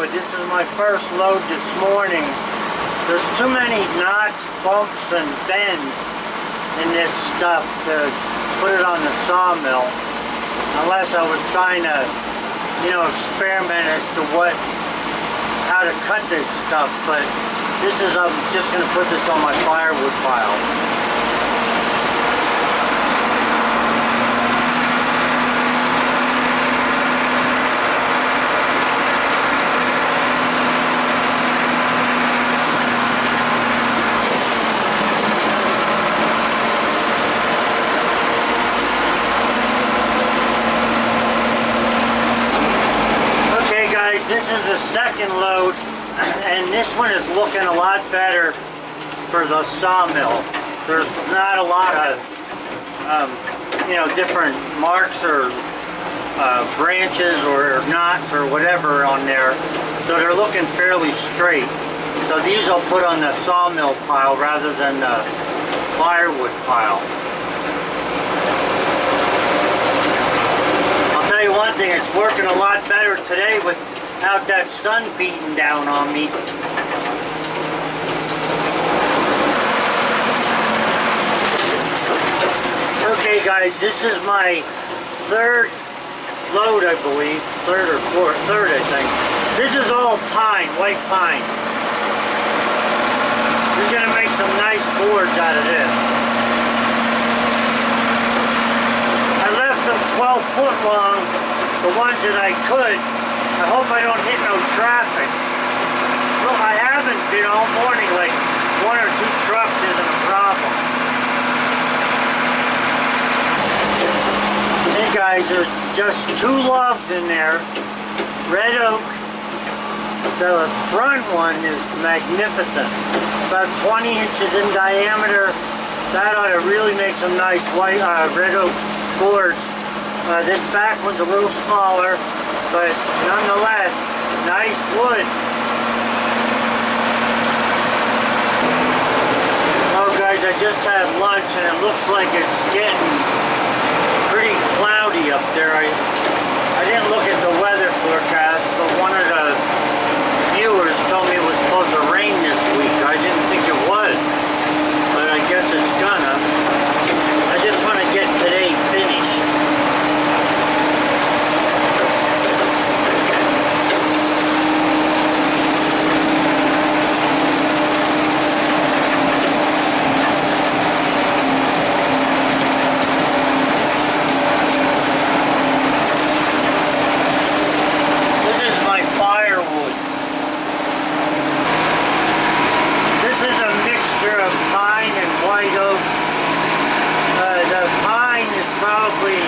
firewood. This is my first load this morning. There's too many knots, bumps, and bends in this stuff to put it on the sawmill, unless I was trying to, you know, experiment as to how to cut this stuff. But this is, I'm just going to put this on my firewood pile. This is the second load, and this one is looking a lot better for the sawmill. There's not a lot of, you know, different marks or branches or knots or whatever on there, so they're looking fairly straight. So these I'll put on the sawmill pile rather than the firewood pile. I'll tell you one thing, it's working a lot better today without that sun beating down on me. Okay guys, this is my third load, I believe. Third or fourth, third I think. This is all pine, white pine. We're gonna make some nice boards out of this. I left them 12 foot long, the ones that I could. I hope I don't hit no traffic. Well, I haven't been all morning, like 1 or 2 trucks isn't a problem. Hey guys, there's just 2 logs in there. Red oak. The front one is magnificent. About 20 inches in diameter. That ought to really make some nice white red oak boards. This back one's a little smaller, but nonetheless, nice wood. Oh guys, I just had lunch and it looks like it's getting pretty cloudy up there. I didn't look at the weather forecast, but one of the viewers told me it was supposed to rain this week. I didn't think it was, but I guess it's gonna. I just want to get today finished. Probably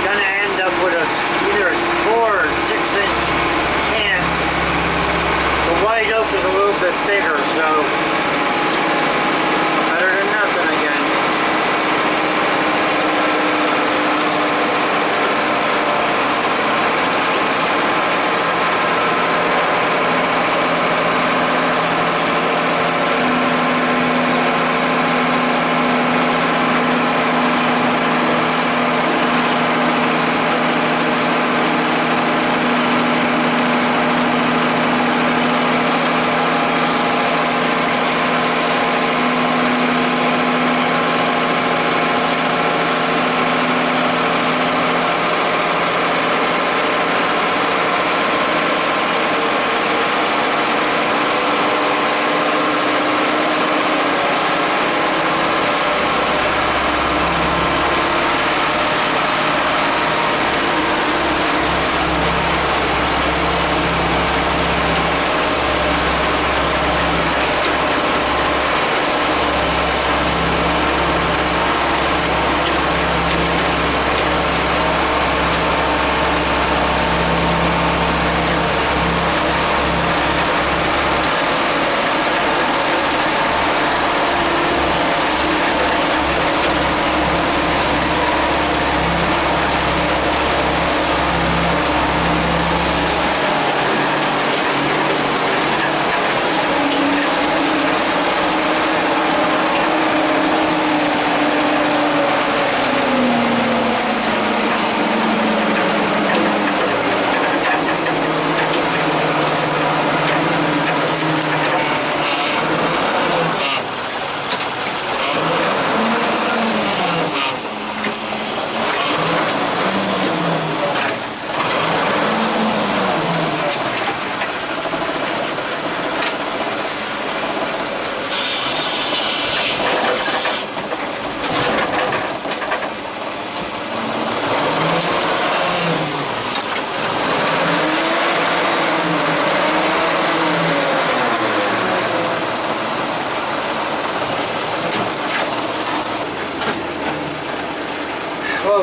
gonna end up with either a 4 or 6-inch can. The white oak is a little bit bigger, so better than nothing again.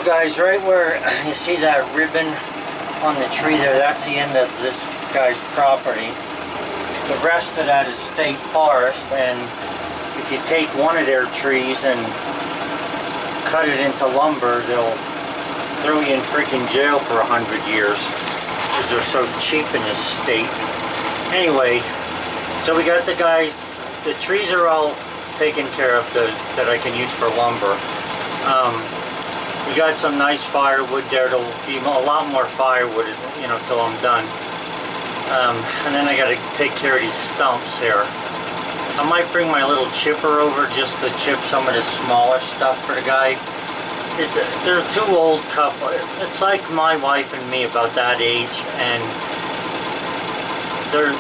guys, right where you see that ribbon on the tree there, that's the end of this guy's property. The rest of that is state forest, and if you take one of their trees and cut it into lumber, they'll throw you in freaking jail for 100 years because they're so cheap in this state. Anyway, so we got the guys, the trees are all taken care of that I can use for lumber. We got some nice firewood there. There'll be a lot more firewood, you know, till I'm done. And then I got to take care of these stumps here. I might bring my little chipper over just to chip some of the smaller stuff for the guy. They're two old couple. It's like my wife and me, about that age, and they're,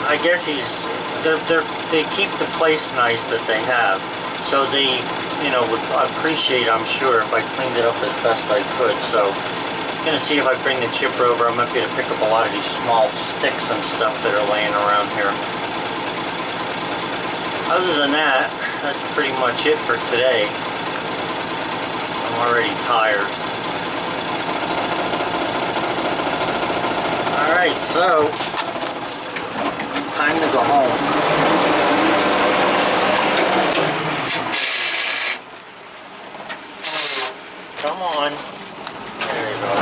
I guess they keep the place nice that they have. So they, you know, would appreciate, I'm sure, if I cleaned it up as best I could. So I'm gonna see if I bring the chipper over. I might be able to pick up a lot of these small sticks and stuff that are laying around here. Other than that, that's pretty much it for today. I'm already tired. Alright, so time to go home. Come on. There you go.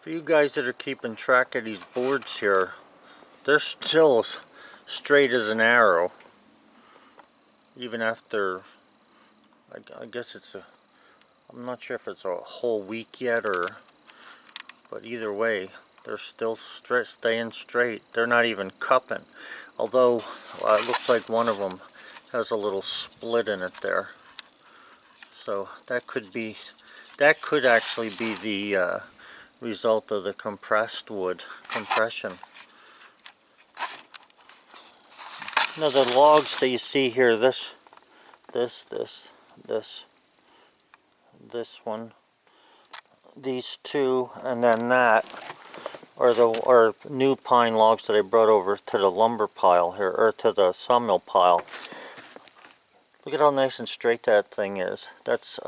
For you guys that are keeping track of these boards here, they're still as straight as an arrow. Even after, I guess it's a, I'm not sure if it's a whole week yet, but either way, they're still staying straight. They're not even cupping. Although, it looks like one of them has a little split in it there. So that could actually be the result of the compressed wood compression. Now the logs that you see here, this one, these two, and then that are new pine logs that I brought over to the lumber pile here, or to the sawmill pile. Look at how nice and straight that thing is. That's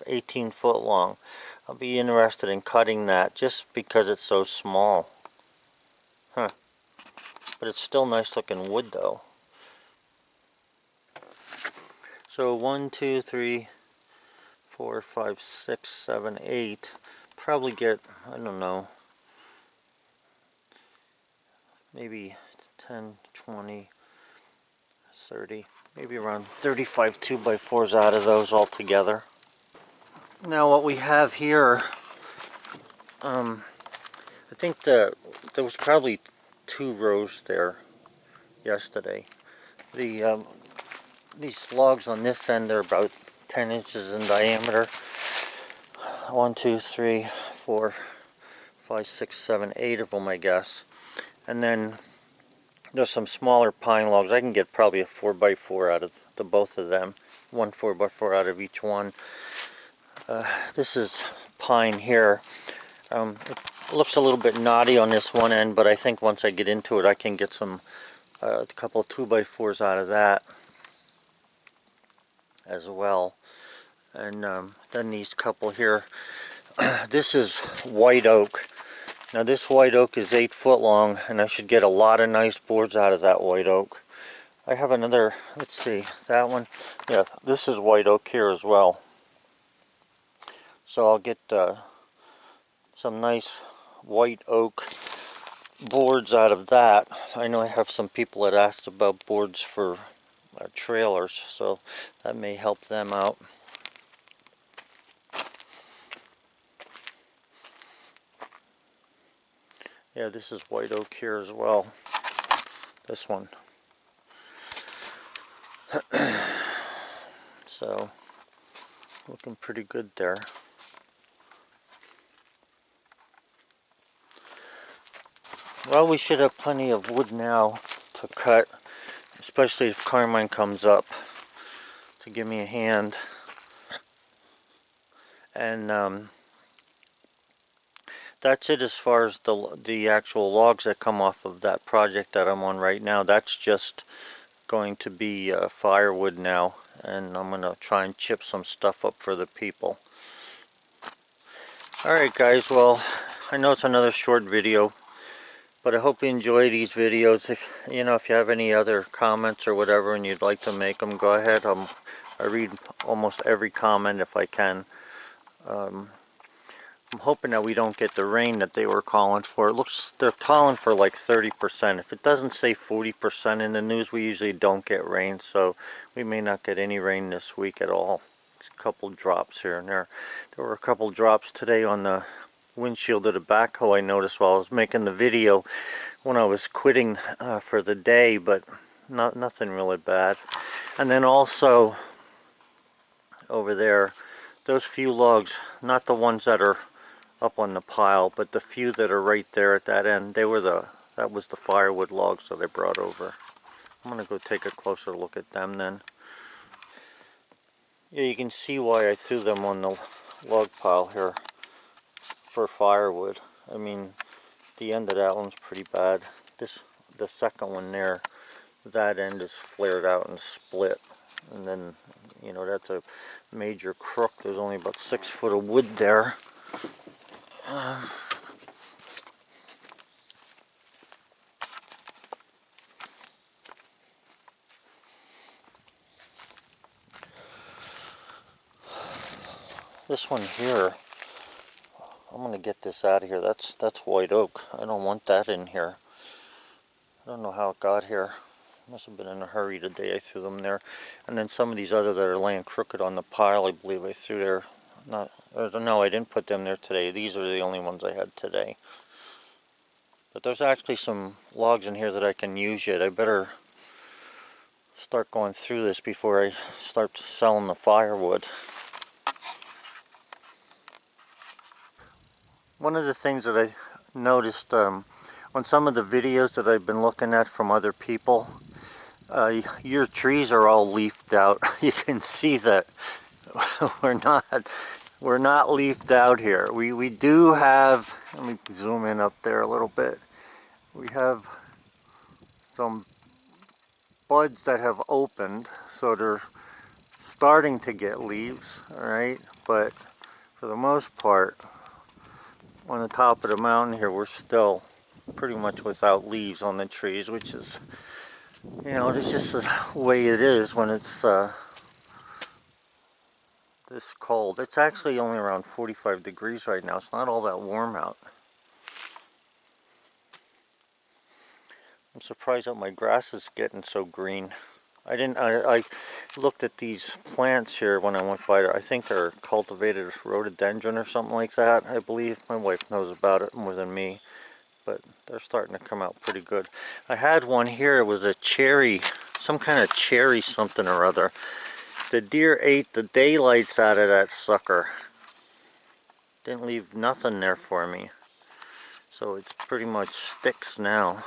18 foot long. I'll be interested in cutting that just because it's so small. Huh. But it's still nice looking wood though. So 1, 2, 3, 4, 5, 6, 7, 8. Probably get, I don't know, maybe 10, 20, 30, maybe around 35 2x4s out of those altogether. Now what we have here, I think there was probably 2 rows there yesterday. These logs on this end are about 10 inches in diameter. 1, 2, 3, 4, 5, 6, 7, 8 of them, I guess. And then there's some smaller pine logs. I can get probably a 4x4 out of both of them. 1 4x4 out of each one. This is pine here. It looks a little bit knotty on this one end, but I think once I get into it, I can get a couple of 2x4s out of that as well. And then these couple here. This is white oak. Now this white oak is 8 foot long, and I should get a lot of nice boards out of that white oak. I have another, let's see, that one. Yeah, this is white oak here as well. So I'll get some nice white oak boards out of that. I know I have some people that asked about boards for trailers, so that may help them out. Yeah, this is white oak here as well. This one. So, looking pretty good there. Well, we should have plenty of wood now to cut, especially if Carmine comes up to give me a hand. And that's it as far as the actual logs that come off of that project that I'm on right now. That's just going to be firewood now, and I'm gonna try and chip some stuff up for the people. Alright guys, well, I know it's another short video, but I hope you enjoy these videos. If you have any other comments or whatever and you'd like to make them, go ahead. I read almost every comment if I can. I'm hoping that we don't get the rain that they were calling for. It looks they're calling for like 30%. If it doesn't say 40% in the news, we usually don't get rain, so we may not get any rain this week at all. It's a couple drops here and there. There were a couple drops today on the windshield of the backhoe I noticed while I was making the video when I was quitting for the day, but nothing really bad. And then also over there, those few logs, not the ones that are up on the pile, but the few that are right there at that end, that was the firewood logs that I brought over. I'm gonna go take a closer look at them then. Yeah, you can see why I threw them on the log pile here for firewood. I mean, the end of that one's pretty bad. The second one there, that end is flared out and split, and then that's a major crook. There's only about 6 foot of wood there. This one here, I'm gonna get this out of here. That's white oak. I don't want that in here. I don't know how it got here. Must have been in a hurry today. I threw them there. And then some of these other that are laying crooked on the pile, I believe I threw there. No, I didn't put them there today. These are the only ones I had today. But there's actually some logs in here that I can use yet. I better start going through this before I start selling the firewood. One of the things that I noticed on some of the videos that I've been looking at from other people, your trees are all leafed out. You can see that we're not leafed out here. We do have, let me zoom in up there a little bit. We have some buds that have opened, so they're starting to get leaves, alright? But for the most part, on the top of the mountain here, we're still pretty much without leaves on the trees, which is, it's just the way it is when it's this cold. It's actually only around 45 degrees right now. It's not all that warm out. I'm surprised that my grass is getting so green. I looked at these plants here when I went by there. I think they're cultivated rhododendron or something like that, I believe. My wife knows about it more than me, but they're starting to come out pretty good. I had one here. It was a cherry, some kind of cherry something or other. The deer ate the daylights out of that sucker. Didn't leave nothing there for me. So it's pretty much sticks now.